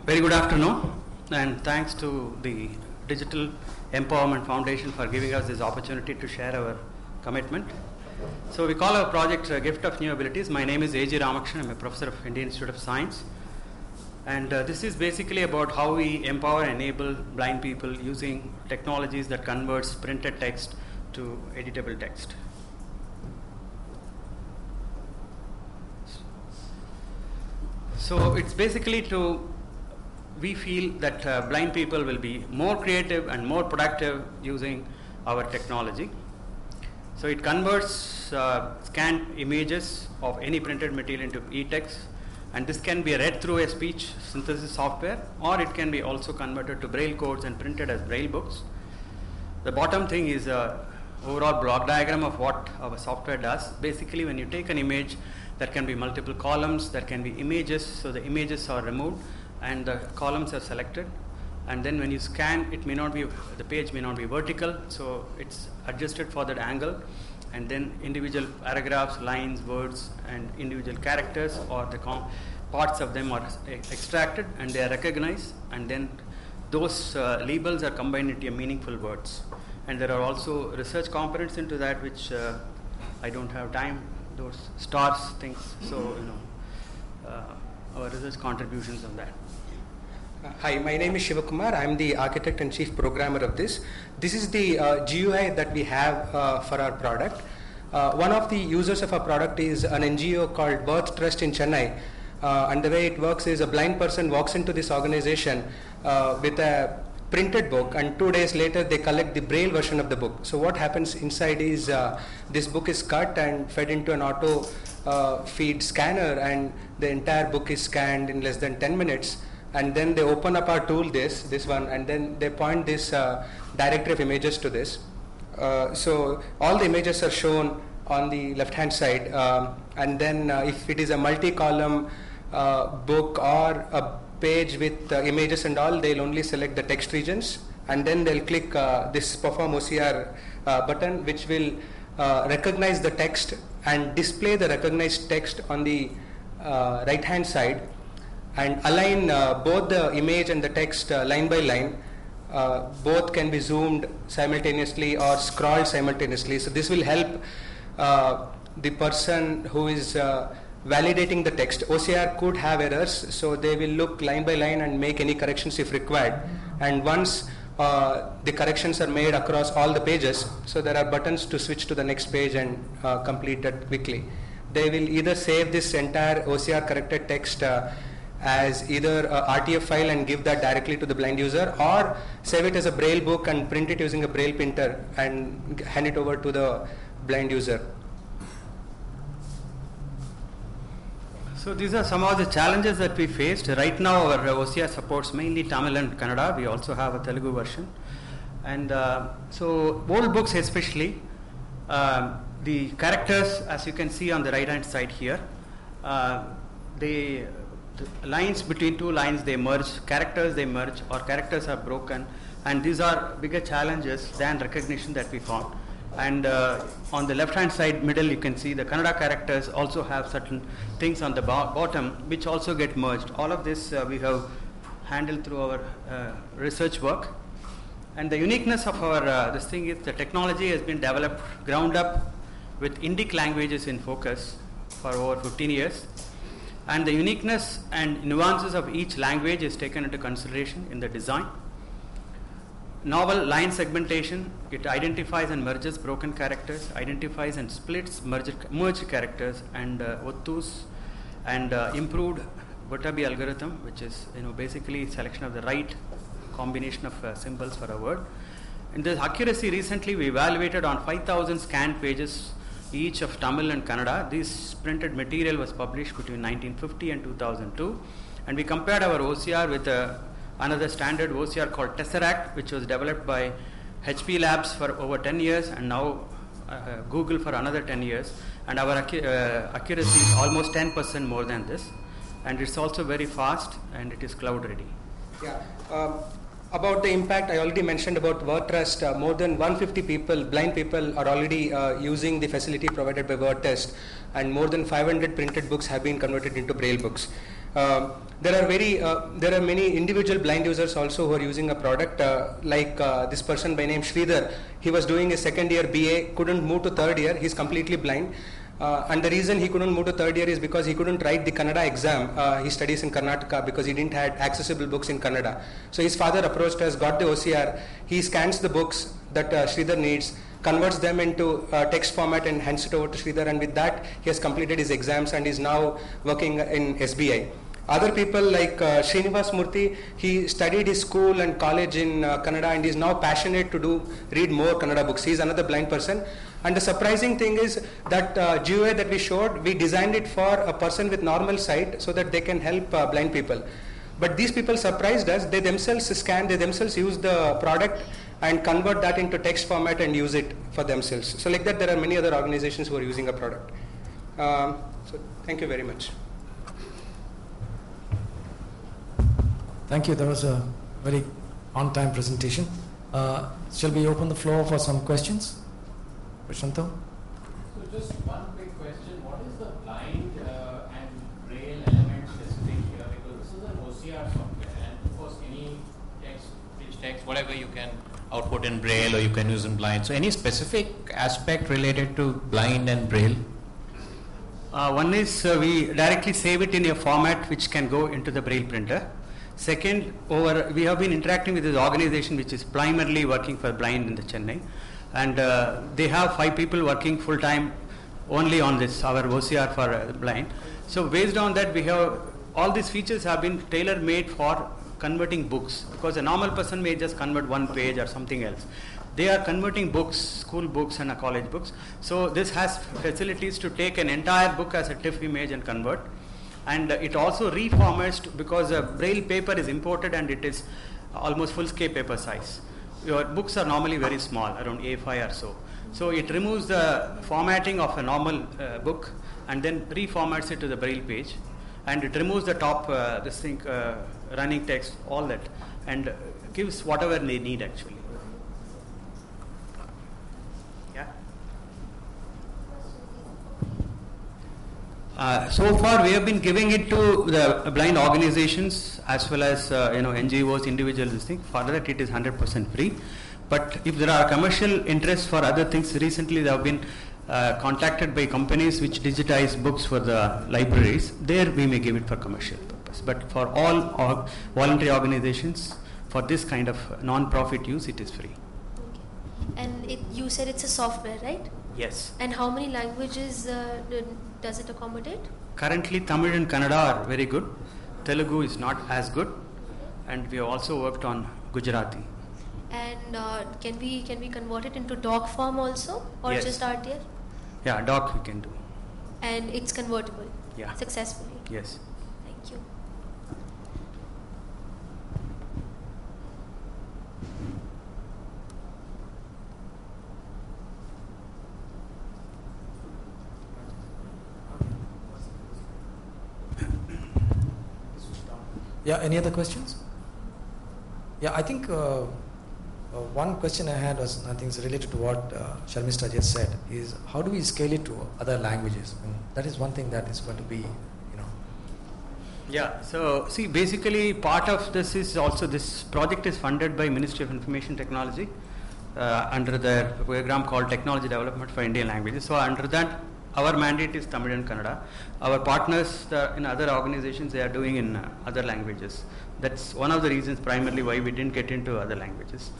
Very good afternoon, and thanks to the Digital Empowerment Foundation for giving us this opportunity to share our commitment. So we call our project Gift of New Abilities. My name is A.G. Ramakrishnan. I'm a professor of Indian Institute of Science. And this is basically about how we empower and enable blind people using technologies that converts printed text to editable text. So it's basically we feel that blind people will be more creative and more productive using our technology. So it converts scanned images of any printed material into e-text, and this can be read through a speech synthesis software, or it can be also converted to braille codes and printed as braille books. The bottom thing is overall block diagram of what our software does. Basically, when you take an image, there can be multiple columns, there can be images, so the images are removed and the columns are selected, and then when you scan, the page may not be vertical, so it's adjusted for that angle, and then individual paragraphs, lines, words, and individual characters or the parts of them are extracted and they are recognized, and then those labels are combined into meaningful words. And there are also research components into that, which I don't have time, those stars things, so our research contributions on that. Hi, my name is Shivakumar. I am the architect and chief programmer of this. This is the GUI that we have for our product. One of the users of our product is an NGO called Birth Trust in Chennai. And the way it works is a blind person walks into this organization with a printed book, and 2 days later they collect the braille version of the book. So what happens inside is this book is cut and fed into an auto feed scanner, and the entire book is scanned in less than 10 minutes. And then they open up our tool, this one, and then they point this directory of images to this. So all the images are shown on the left hand side, and then if it is a multi-column book or a page with images and all, they'll only select the text regions, and then they'll click this perform OCR button, which will recognize the text and display the recognized text on the right hand side, and align both the image and the text line by line. Both can be zoomed simultaneously or scrolled simultaneously. So this will help the person who is validating the text. OCR could have errors, so they will look line by line and make any corrections if required. And once the corrections are made across all the pages, so there are buttons to switch to the next page and complete that quickly. They will either save this entire OCR corrected text as either a RTF file and give that directly to the blind user, or save it as a braille book and print it using a braille printer and hand it over to the blind user. So these are some of the challenges that we faced. Right now our OCR supports mainly Tamil and Kannada. We also have a Telugu version. And so old books especially, the characters, as you can see on the right hand side here, the lines between two lines, they merge, characters they merge, or characters are broken, and these are bigger challenges than recognition that we found. And on the left hand side middle, you can see the Kannada characters also have certain things on the bottom which also get merged. All of this we have handled through our research work. And the uniqueness of our this thing is the technology has been developed ground up with Indic languages in focus for over 15 years. And the uniqueness and nuances of each language is taken into consideration in the design. Novel line segmentation, it identifies and merges broken characters, identifies and splits merged characters, and Ottus, and improved Vatabi algorithm, which is basically selection of the right combination of symbols for a word. In this accuracy, recently we evaluated on 5,000 scanned pages each of Tamil and Kannada. This printed material was published between 1950 and 2002, and we compared our OCR with another standard OCR called Tesseract, which was developed by HP Labs for over 10 years and now Google for another 10 years, and our accuracy is almost 10% more than this, and it's also very fast and it is cloud ready. Yeah. About the impact, I already mentioned about Word Trust. More than 150 people, blind people, are already using the facility provided by Word Trust, and more than 500 printed books have been converted into braille books. There are many individual blind users also who are using a product like this person by name Sridhar. He was doing a second year BA, couldn't move to third year. He's completely blind. And the reason he couldn't move to third year is because he couldn't write the Kannada exam. He studies in Karnataka because he didn't have accessible books in Kannada. So his father approached us, got the OCR. He scans the books that Sridhar needs, converts them into text format and hands it over to Sridhar. And with that, he has completed his exams and is now working in SBI. Other people like Srinivas Murthy, he studied his school and college in Kannada and is now passionate to read more Kannada books. He is another blind person. And the surprising thing is that GUI that we showed, we designed it for a person with normal sight so that they can help blind people. But these people surprised us. They themselves scan, they themselves use the product and convert that into text format and use it for themselves. So like that, there are many other organizations who are using a product. So thank you very much. Thank you. That was a very on-time presentation. Shall we open the floor for some questions? Prashanto? So just one quick question. What is the blind and braille element specific here? Because this is an OCR software and of course any text, rich text, whatever you can output in braille or you can use in blind. So any specific aspect related to blind and braille? One is we directly save it in a format which can go into the braille printer. Second, we have been interacting with this organization which is primarily working for blind in the Chennai, and they have 5 people working full time only on this, our OCR for blind. So based on that, we have all these features have been tailor made for converting books, because a normal person may just convert one page or something else. They are converting books, school books and college books. So this has facilities to take an entire book as a TIFF image and convert. And it also reformats because braille paper is imported and it is almost full scale paper size. Your books are normally very small, around A5 or so. So it removes the formatting of a normal book and then reformats it to the braille page, and it removes the top running text, all that, and gives whatever they need actually. So far, we have been giving it to the blind organizations as well as NGOs, individuals. This thing. For that, it is 100% free. But if there are commercial interests for other things, recently they have been contacted by companies which digitize books for the libraries. There, we may give it for commercial purpose. But for all voluntary organizations, for this kind of non-profit use, it is free. Okay. And you said it's a software, right? Yes. And how many languages does it accommodate? Currently, Tamil and Kannada are very good. Telugu is not as good, and we have also worked on Gujarati. And can we convert it into doc form also, or yes. just RTF? Yeah, doc we can do. And it's convertible. Yeah. Successfully. Yes. Thank you. Yeah, any other questions? Yeah, I think one question I had was, I think it's related to what Sharmista just said, is how do we scale it to other languages? And that is one thing that is going to be, Yeah, so see, basically part of this is also, this project is funded by Ministry of Information Technology under their program called Technology Development for Indian Languages. So under that, our mandate is Tamil and Kannada. Our partners in other organizations, they are doing in other languages. That's one of the reasons primarily why we didn't get into other languages.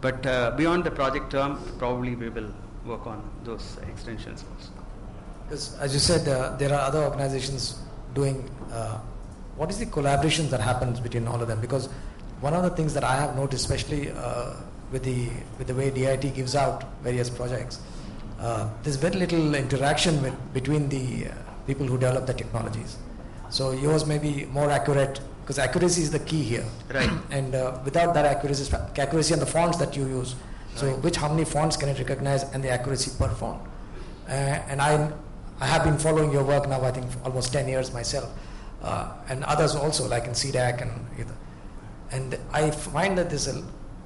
But beyond the project term, probably we will work on those extensions also. Because as you said, there are other organizations doing, what is the collaboration that happens between all of them? Because one of the things that I have noticed, especially with the way DIT gives out various projects, there's very little interaction between the people who develop the technologies. So yours may be more accurate, because accuracy is the key here. Right. And without that accuracy and the fonts that you use, so right. how many fonts can it recognize and the accuracy per font? And I have been following your work now, I think almost 10 years myself, and others also, like in CDAC and I find that there's a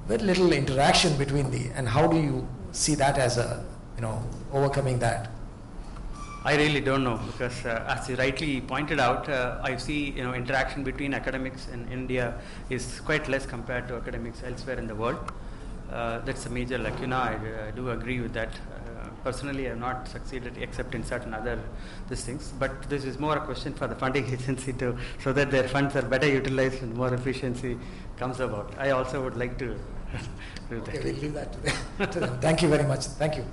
very little interaction between and how do you see that as overcoming that? I really don't know because, as you rightly pointed out, I see interaction between academics in India is quite less compared to academics elsewhere in the world. That's a major lacuna. I do agree with that. Personally, I have not succeeded except in certain other these things. But this is more a question for the funding agency to, so that their funds are better utilized and more efficiency comes about. I also would like to do that. Okay, we'll leave that to them. Thank you very much. Thank you.